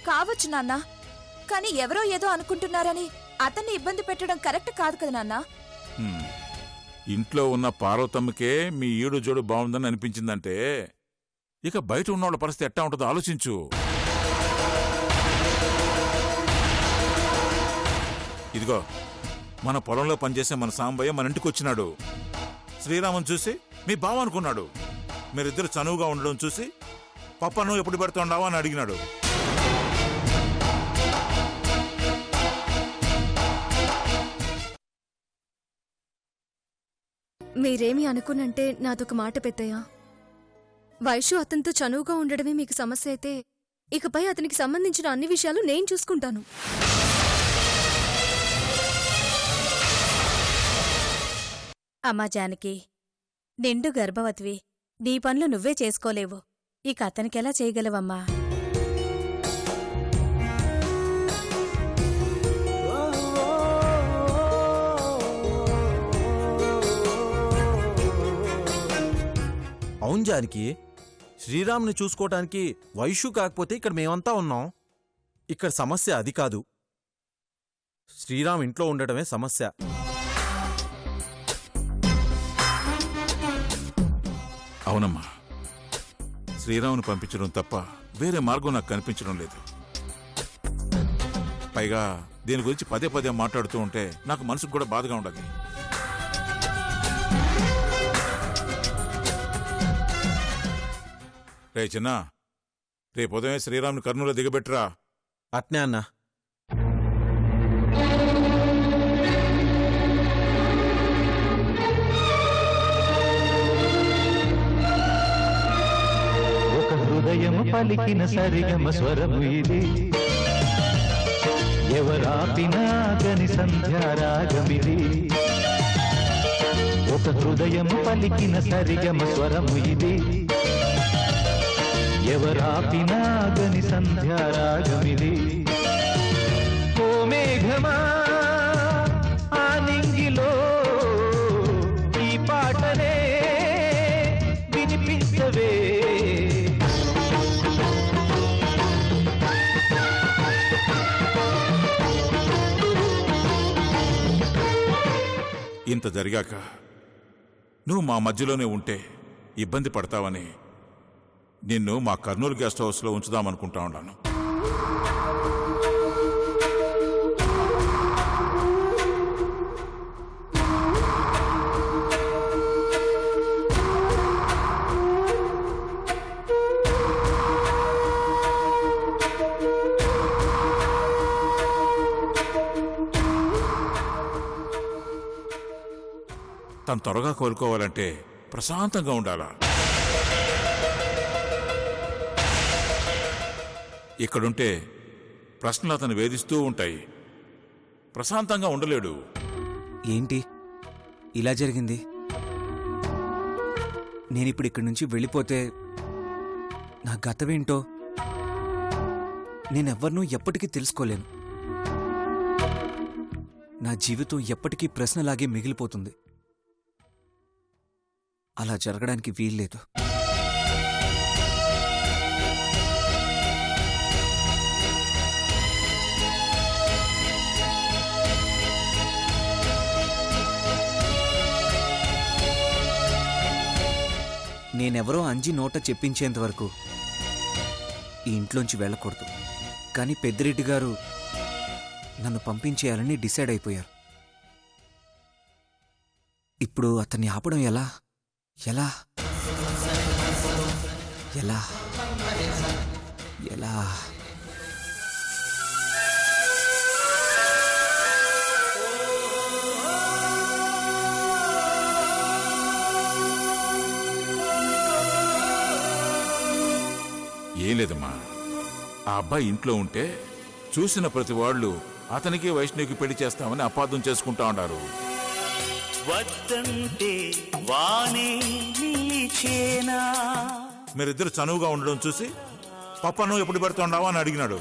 కావచ్చు నాన్న, కానీ ఎవరో ఏదో అనుకుంటున్నారని అతన్ని ఇబ్బంది పెట్టడం కరెక్ట్ కాదు కదా నాన్న. ఇంట్లో ఉన్న పార్వతమ్మకే మీ ఈడు జోడు బాగుందని అనిపించిందంటే ఇక బయట ఉన్నోళ్ళ పరిస్థితి ఎట్టా ఉంటుందో ఆలోచించు. ఇదిగో మన పొలంలో పనిచేసే మన సాంబయ్య మన ఇంటికి వచ్చినాడు. శ్రీరామన్ చూసి మీ బావ అనుకున్నాడు. మీరిద్దరు చనువుగా ఉండడం చూసి పప్పను ఎప్పుడు పెడుతుండావా అని అడిగినాడు. మీరేమి అనుకున్నంటే నాదొక మాట పెద్దయ్య. వైషు అతనితో చనువుగా ఉండడమే మీకు సమస్య అయితే ఇకపై అతనికి సంబంధించిన అన్ని విషయాలు నేను చూసుకుంటాను. అమ్మా జానకి, నిండు గర్భవతివి, నీ పనులు నువ్వే చేసుకోలేవు, ఇక అతనికెలా చేయగలవమ్మా? అవును జానకి, శ్రీరామ్ని చూసుకోవటానికి వైషు కాకపోతే ఇక్కడ మేమంతా ఉన్నాం. ఇక్కడ సమస్య అది కాదు, శ్రీరామ్ ఇంట్లో ఉండటమే సమస్య. అవునమ్మా, శ్రీరాముని పంపించడం తప్ప వేరే మార్గం నాకు కనిపించడం లేదు. పైగా దీని గురించి పదే పదే మాట్లాడుతూ ఉంటే నాకు మనసుకు కూడా బాధగా ఉండదు. రే చిన్నా, రేపు ఉదయం శ్రీరాముని కర్నూలు దిగబెట్టరా. అట్నే అన్నా. ఒక హృదయము పలికిన సరిగమ స్వరము ఇది, ఎవరాపినాగని సంధ్యారాగమిది. ఒక హృదయము పలికిన సరిగమ స్వరము ఇది, ఎవరాపినాగని సంధ్యారాగమిది. ఓ మేఘమా ఆ నింగిలో ఈ పాటనే వినిపించవే. ఇంత జరిగాక నువ్వు మా మధ్యలోనే ఉంటే ఇబ్బంది పడతావని నిన్ను మా కర్నూలు గెస్ట్ హౌస్లో ఉంచుదామనుకుంటా ఉన్నాను. తను త్వరగా కోలుకోవాలంటే ప్రశాంతంగా ఉండాలా. ఇక్కడుంటే ప్రశ్నలు అతను వేధిస్తూ ఉంటాయి. ప్రశాంతంగా ఉండలేడు. ఏంటి ఇలా జరిగింది? నేనిప్పుడు ఇక్కడి నుంచి వెళ్ళిపోతే నా గతమేంటో నేనెవ్వరినూ ఎప్పటికీ తెలుసుకోలేను. నా జీవితం ఎప్పటికీ ప్రశ్నలాగే మిగిలిపోతుంది. అలా జరగడానికి వీల్లేదు. నేనెవరో అంజి నోట చెప్పించేంతవరకు ఈ ఇంట్లోంచి వెళ్ళకూడదు. కానీ పెద్దిరెడ్డి గారు నన్ను పంపించేయాలని డిసైడ్ అయిపోయారు. ఇప్పుడు అతన్ని ఆపడం ఎలా ఎలా ఎలా ఎలా? ఏం లేదమ్మా, ఆ అబ్బాయి ఇంట్లో ఉంటే చూసిన ప్రతి వాళ్ళు అతనికి వైష్ణవికి పెళ్లి చేస్తామని అపార్థం చేసుకుంటా ఉన్నారు. మీరిద్దరు చనువుగా ఉండడం చూసి పప్పను ఎప్పుడు పెడుతుండావా అని అడిగినాడు.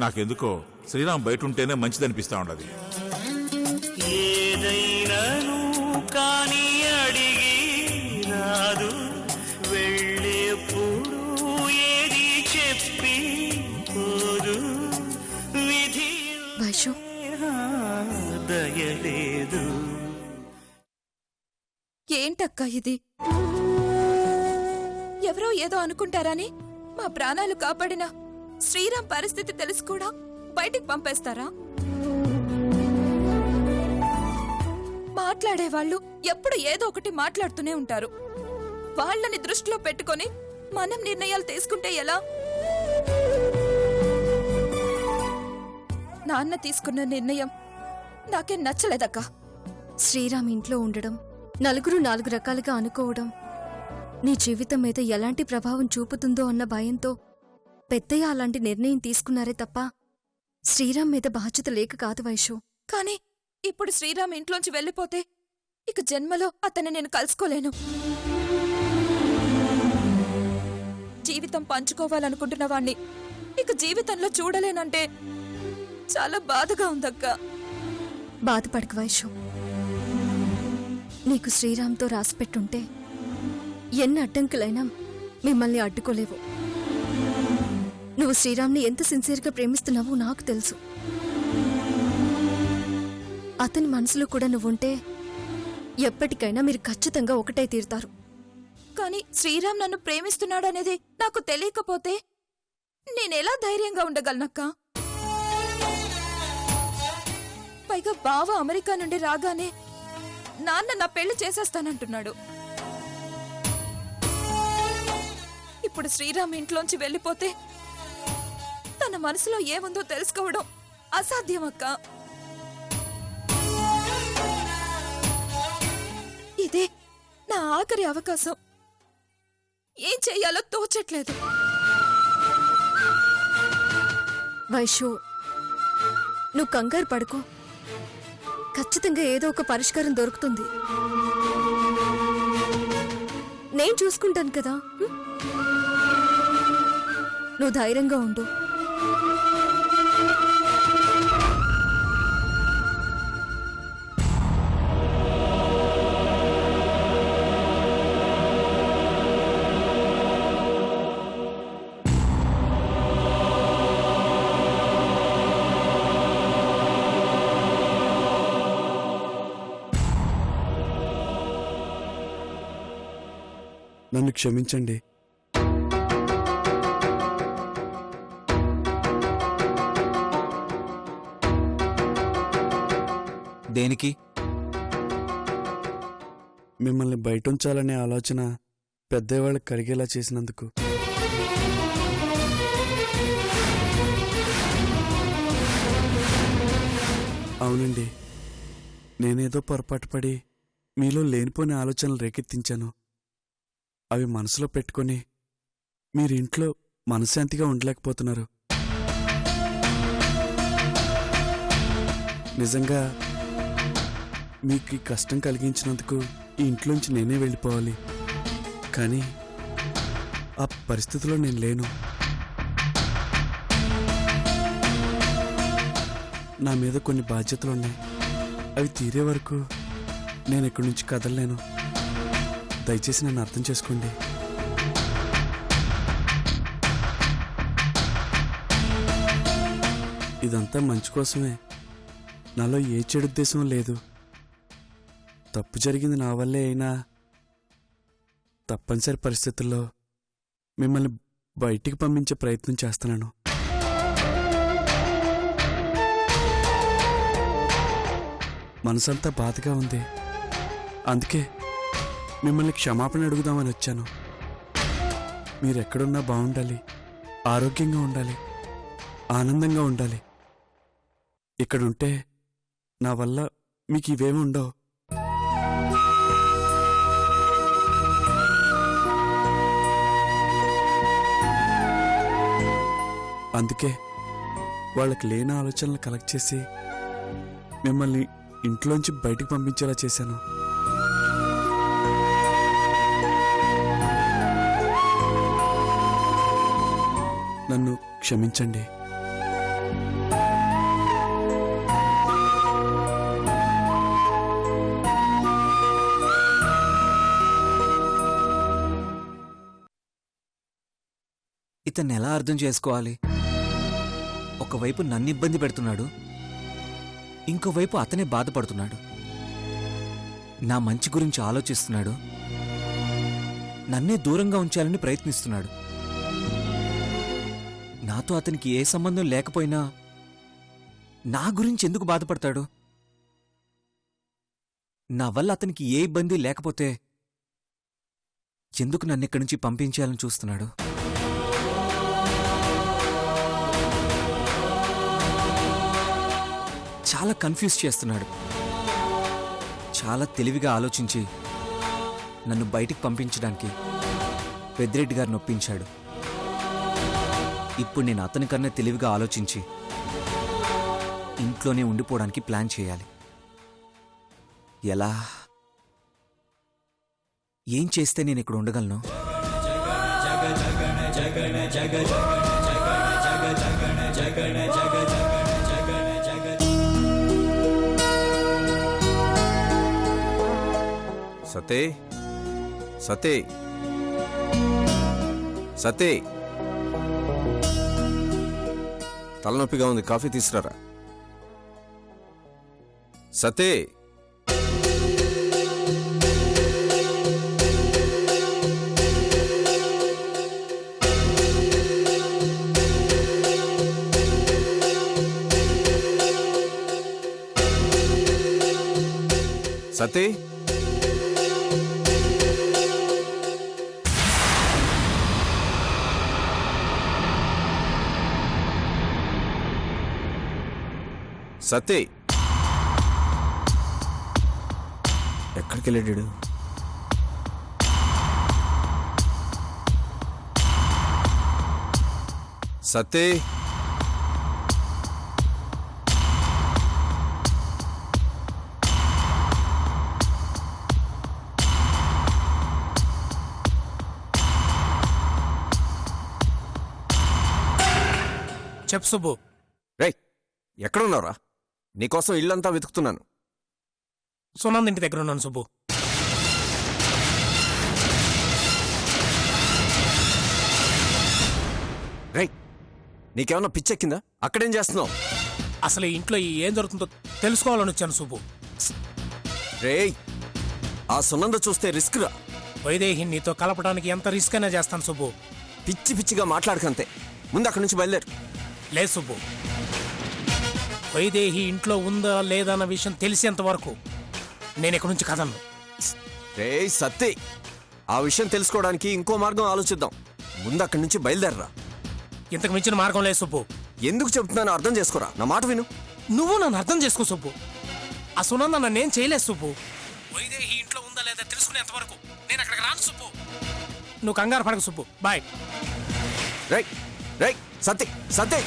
నాకెందుకో శ్రీరామ్ బయట ఉంటేనే మంచిదనిపిస్తా ఉండదు. ఏదైనా లేదు. ఏంటక్కా ఇది? ఎవరో ఏదో అనుకుంటారని మా ప్రాణాలు కాపాడిన శ్రీరామ్ పరిస్థితి తెలిసి కూడా బయటికి పంపేస్తారా? మాట్లాడేవాళ్ళు ఎప్పుడు ఏదో ఒకటి మాట్లాడుతూనే ఉంటారు. వాళ్ళని దృష్టిలో పెట్టుకొని మనం నిర్ణయాలు తీసుకుంటే ఎలా? నాన్న తీసుకున్న నిర్ణయం నాకేం నచ్చలేదక్కా. శ్రీరామ్ ఇంట్లో ఉండడం, నలుగురు నాలుగు రకాలుగా అనుకోవడం నీ జీవితం మీద ఎలాంటి ప్రభావం చూపుతుందో అన్న భయంతో పెద్దయ్య అలాంటి నిర్ణయం తీసుకున్నారే తప్ప శ్రీరామ్ మీద బాధ్యత లేక కాదు వైషు. కానీ ఇప్పుడు శ్రీరామ్ ఇంట్లోంచి వెళ్ళిపోతే ఇక జన్మలో అతన్ని నేను కలుసుకోలేను. జీవితం పంచుకోవాలనుకుంటున్న వాణ్ణి ఇక జీవితంలో చూడలేనంటే చాలా బాధగా ఉందక్కా. బాధపడకు వైషు. నీకు శ్రీరామ్తో రాసిపెట్టుంటే ఎన్ని అడ్డంకులైనా మిమ్మల్ని అడ్డుకోలేవు. నువ్వు శ్రీరామ్ని ఎంత సిన్సియర్గా ప్రేమిస్తున్నావో నాకు తెలుసు. అతని మనసులో కూడా నువ్వుంటే ఎప్పటికైనా మీరు ఖచ్చితంగా ఒకటే తీరుతారు. కానీ శ్రీరామ్ నన్ను ప్రేమిస్తున్నాడనేది నాకు తెలియకపోతే నేనెలా ధైర్యంగా ఉండగలనక్కా? పైగా బావ అమెరికా నుండి రాగానే నాన్న నా పెళ్లి చేసేస్తానంటున్నాడు. ఇప్పుడు శ్రీరామ్ ఇంట్లోంచి వెళ్ళిపోతే తన మనసులో ఏముందో తెలుసుకోవడం అసాధ్యమక్కా. ఇదే నా ఆఖరి అవకాశం. ఏం చెయ్యాలో తోచట్లేదు. వైషు, నువ్వు కంగారు పడుకో. ఖచ్చితంగా ఏదో ఒక పరిష్కారం దొరుకుతుంది. నేను చూసుకుంటాను కదా. నువ్వు ధైర్యంగా ఉండు. నన్ను క్షమించండి. దేనికి? మిమ్మల్ని బయటుంచాలనే ఆలోచన పెద్దవాళ్ళకి కలిగేలా చేసినందుకు. అవునండి, నేనేదో పొరపాటు పడి మీలో లేనిపోని ఆలోచనలు రేకెత్తించాను. అవి మనసులో పెట్టుకొని మీరింట్లో మనశ్శాంతిగా ఉండలేకపోతున్నారు. నిజంగా మీకు ఈ కష్టం కలిగించినందుకు ఈ ఇంట్లోంచి నేనే వెళ్ళిపోవాలి. కానీ ఆ పరిస్థితిలో నేను లేను. నా మీద కొన్ని బాధ్యతలున్నాయి. అవి తీరే వరకు నేను ఇక్కడి నుంచి కదలలేను. దయచేసి నన్ను అర్థం చేసుకోండి. ఇదంతా మంచి కోసమే. నాలో ఏ చెడు ఉద్దేశం లేదు. తప్పు జరిగింది నా వల్లే అయినా తప్పనిసరి పరిస్థితుల్లో మిమ్మల్ని బయటికి పంపించే ప్రయత్నం చేస్తున్నాను. మనసంతా బాధగా ఉంది. అందుకే మిమ్మల్ని క్షమాపణ అడుగుదామని వచ్చాను. మీరెక్కడున్నా బాగుండాలి, ఆరోగ్యంగా ఉండాలి, ఆనందంగా ఉండాలి. ఇక్కడుంటే నా వల్ల మీకు ఇవేమి ఉండవు. అందుకే వాళ్ళకి లేని ఆలోచనలు కలెక్ట్ చేసి మిమ్మల్ని ఇంట్లోంచి బయటికి పంపించేలా చేశాను. నన్ను క్షమించండి. ఇతన్ని ఎలా అర్థం చేసుకోవాలి? ఒకవైపు నన్ను ఇబ్బంది పెడుతున్నాడు, ఇంకోవైపు అతనే బాధపడుతున్నాడు. నా మంచి గురించి ఆలోచిస్తున్నాడు, నన్నే దూరంగా ఉంచాలని ప్రయత్నిస్తున్నాడు. నాతో అతనికి ఏ సంబంధం లేకపోయినా నా గురించి ఎందుకు బాధపడతాడు? నా వల్ల అతనికి ఏ ఇబ్బంది లేకపోతే ఎందుకు నన్ను ఇక్కడి నుంచి పంపించాలని చూస్తున్నాడు? చాలా కన్ఫ్యూజ్ చేస్తున్నాడు. చాలా తెలివిగా ఆలోచించి నన్ను బయటికి పంపించడానికి పెద్దిరెడ్డి గారిని ఒప్పించాడు. ఇప్పుడు నేను అతనికన్నా తెలివిగా ఆలోచించి ఇంట్లోనే ఉండిపోవడానికి ప్లాన్ చేయాలి. ఎలా? ఏం చేస్తే నేను ఇక్కడ ఉండగలను? సతే సతే సతే, తలనొప్పిగా ఉంది, కాఫీ తీసుకురారా. సతే, సతే, సతే, ఎక్కడికి వెళ్ళాడు? సతే, చెప్పు సుబ్బు. రేయ్, ఎక్కడున్నావురా? నీకోసం ఇల్లంతా వెతుకుతున్నాను. సునంద్ ఇంటి దగ్గర ఉన్నాను సుబ్బు. రేయ్, నీకేమన్నా పిచ్చెక్కిందా? అక్కడేం చేస్తున్నావు? అసలు ఈ ఇంట్లో ఏం జరుగుతుందో తెలుసుకోవాలని వచ్చాను సుబ్బు. రేయ్, ఆ సునంద చూస్తే రిస్క్ రా. వైదేహిని నీతో కలపడానికి ఎంత రిస్క్ అయినా చేస్తాను సుబ్బు. పిచ్చి పిచ్చిగా మాట్లాడకంతే. ముందు అక్కడి నుంచి బయలుదేరు. లేదు సుబ్బు, వైదేహి ఇంట్లో ఉందా లేదా అన్న విషయం తెలిసేంత వరకు నేను ఇక్కడి నుంచి కదలను. రేయ్ సత్తే, ఆ విషయం తెలుసుకోవడానికి ఇంకో మార్గం ఆలోచిద్దాం. ముందు అక్కడి నుంచి బయలుదేరరా. ఇంతకు మించిన మార్గం లేదు సుబ్బు. ఎందుకు చెప్తున్నానో అర్థం చేసుకోరా. నా మాట విను. నువ్వు నన్ను అర్థం చేసుకో సుబ్బు. ఆ సునంద నన్నేం చేయలేదు సుబ్బు. వైదేహి ఇంట్లో ఉందా లేదా తెలుసుకునేంత వరకు నేను అక్కడికి రాను సుబ్బు. నువ్వు కంగారు పడకు సుబ్బు. బాయ్. రై రై సత్తే సత్తే,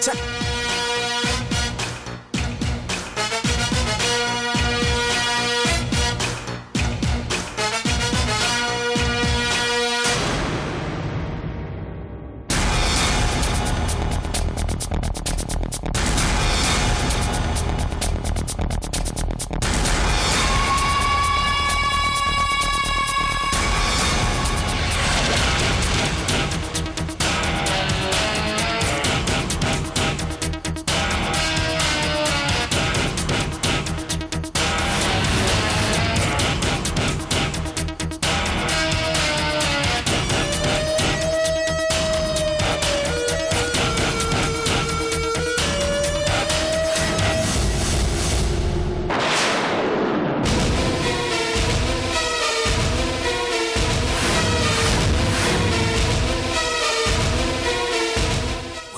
ఛ!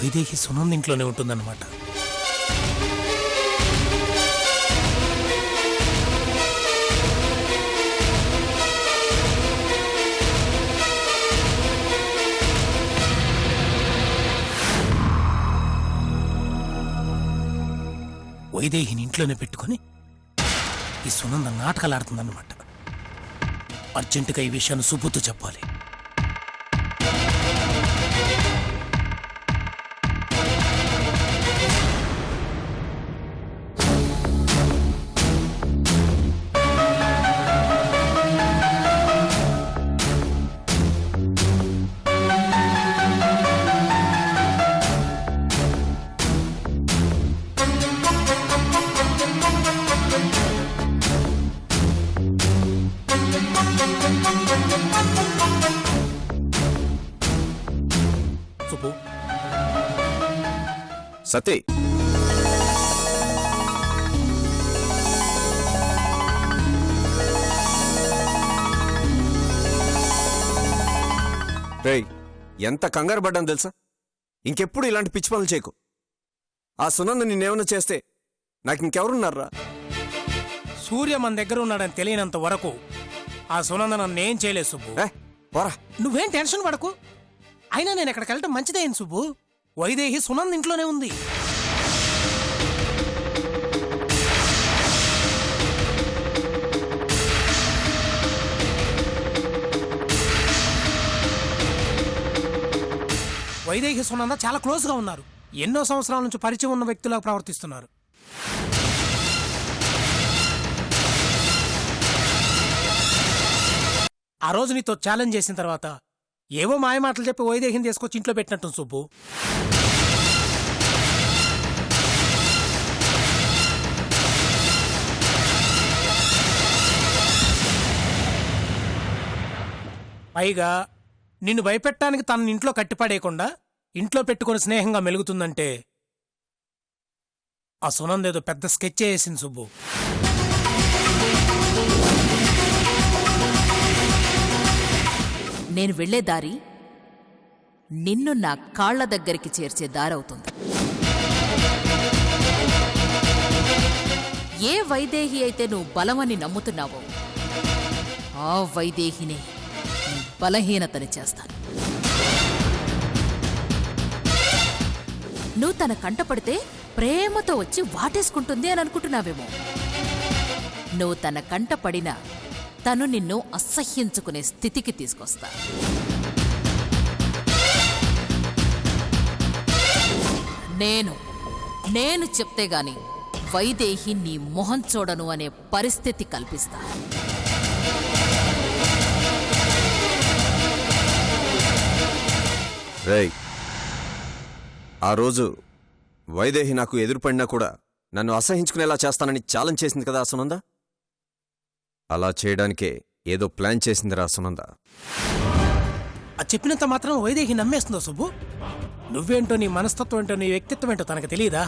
వైదేహి సునంద్ ఇంట్లోనే ఉంటుందన్నమాట. వైదేహిని ఇంట్లోనే పెట్టుకుని ఈ సునంద నాటకాలు ఆడుతుందన్నమాట. అర్జెంటుగా ఈ విషయాన్ని సుబ్బుతో చెప్పాలి. సతీ, రేయ్, ఎంత కంగారు పడ్డాను తెలుసా? ఇంకెప్పుడు ఇలాంటి పిచ్చి పనులు చేయకు. ఆ సునంద నిన్నేమన్నా చేస్తే నాకు ఇంకెవరున్నారా? సూర్య మన దగ్గర ఉన్నాడని తెలియనంత వరకు ఆ సునంద నన్నేం చేయలేదు సుబ్బు. పోరా. నువ్వేం టెన్షన్ పడకు. అయినా నేను ఎక్కడికి వెళ్ళటం మంచిదేం సుబ్బు. వైదేహి సునంద ఇంట్లోనే ఉంది. వైదేహి సునంద చాలా క్లోజ్గా ఉన్నారు. ఎన్నో సంవత్సరాల నుంచి పరిచయం ఉన్న వ్యక్తులకు ప్రవర్తిస్తున్నారు. ఆ రోజు నీతో ఛాలెంజ్ చేసిన తర్వాత ఏవో మాయమాటలు చెప్పి వైదేహిని తీసుకొచ్చి ఇంట్లో పెట్టినట్టు సుబ్బు. పైగా నిన్ను భయపెట్టడానికి తనని ఇంట్లో కట్టిపడేయకుండా ఇంట్లో పెట్టుకుని స్నేహంగా మెలుగుతుందంటే ఆ సునంద ఏదో పెద్ద స్కెచ్ వేసింది సుబ్బు. నేను వెళ్లే దారి నిన్ను నా కాళ్ల దగ్గరికి చేర్చే దారవుతుంది. ఏ వైదేహి అయితే నువ్వు బలమని నమ్ముతున్నావో ఆ వైదేహినే నీ బలహీనతని చేస్తాను. నువ్వు తన కంటపడితే ప్రేమతో వచ్చి వాటేసుకుంటుంది అని అనుకుంటున్నావేమో. నువ్వు తన కంటపడినా తను నిన్ను అసహ్యించుకునే స్థితికి తీసుకొస్తా. నేను చెప్తే గాని వైదేహి నీ మొహం చూడను అనే పరిస్థితి కల్పిస్తా. రేయ్, ఆ రోజు వైదేహి నాకు ఎదురుపడినా కూడా నన్ను అసహించుకునేలా చేస్తానని ఛాలెంజ్ చేసింది కదా సునంద. అలా చేయడానికే ఏదో ప్లాన్ చేసిందిరా సునంద. అది చెప్పినంత మాత్రం వైదేహి నమ్మేస్తుందో సుబ్బు? నువ్వేంటో, నీ మనస్తత్వం ఏంటో, నీ వ్యక్తిత్వం ఏంటో తనకు తెలియదా?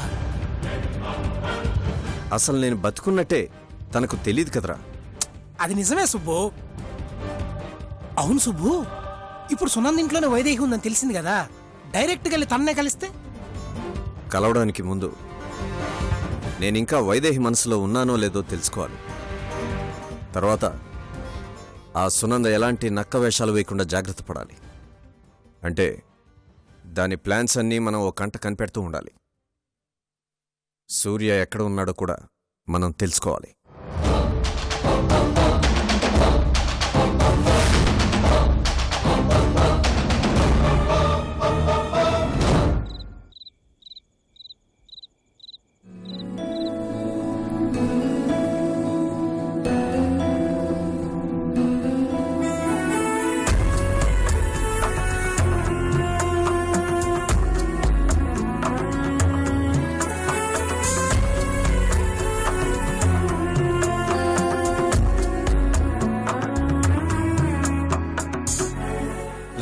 అసలు నేను బతుకున్నట్టే తనకు తెలియదు కదరా. అది నిజమే సుబ్బు. అవును సుబ్బు, ఇప్పుడు సునంద ఇంట్లోనే వైదేహి ఉందని తెలిసింది కదా, డైరెక్ట్గా వెళ్ళి తన్నే కలిస్తే? కలవడానికి ముందు నేనింకా వైదేహి మనసులో ఉన్నానో లేదో తెలుసుకోవాలి. తర్వాత ఆ సునంద ఎలాంటి నక్క వేషాలు వేయకుండా జాగ్రత్త పడాలి. అంటే దాని ప్లాన్స్ అన్నీ మనం ఓ కంట కనిపెడుతూ ఉండాలి. సూర్య ఎక్కడ ఉన్నాడో కూడా మనం తెలుసుకోవాలి.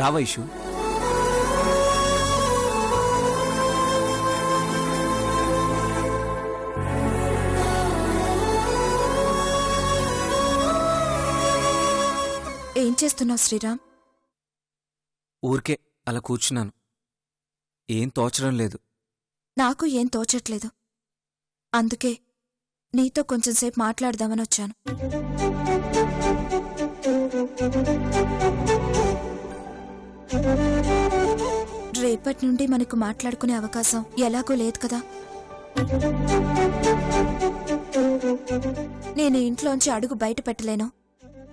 రావైషు. ఏం చేస్తున్నావు శ్రీరామ్? ఊరికే అలా కూర్చున్నాను. ఏం తోచడం లేదు. నాకు ఏం తోచట్లేదు. అందుకే నీతో కొంచెం సేపు మాట్లాడదామని వచ్చాను. రేపటి నుండి మనకు మాట్లాడుకునే అవకాశం ఎలాగో లేదు కదా. నేను ఇంట్లోంచి అడుగు బయట పెట్టలేను.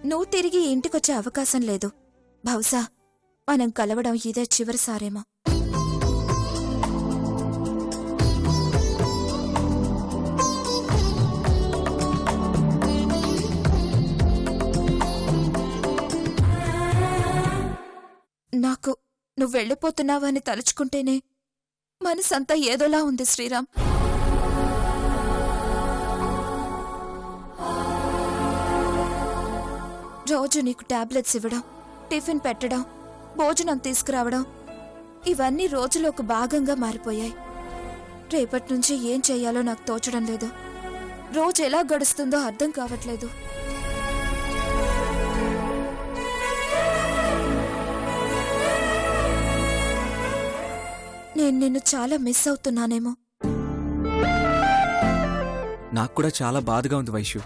నువ్వు తిరిగి ఇంటికొచ్చే అవకాశం లేదు. బహుశా మనం కలవడం ఇదే చివరిసారేమో. నాకు నువ్వు వెళ్ళిపోతున్నావని తలుచుకుంటేనే మనసంతా ఏదోలా ఉంది శ్రీరామ్. రోజు నీకు టాబ్లెట్స్ ఇవ్వడం, టిఫిన్ పెట్టడం, భోజనం తీసుకురావడం, ఇవన్నీ రోజులో ఒక భాగంగా మారిపోయాయి. రేపటి నుంచి ఏం చెయ్యాలో నాకు తోచడం లేదు. రోజు ఎలా గడుస్తుందో అర్థం కావట్లేదు. నేను నిన్ను చాలా మిస్ అవుతున్నానేమో. నాకు కూడా చాలా బాధగా ఉంది వైషు.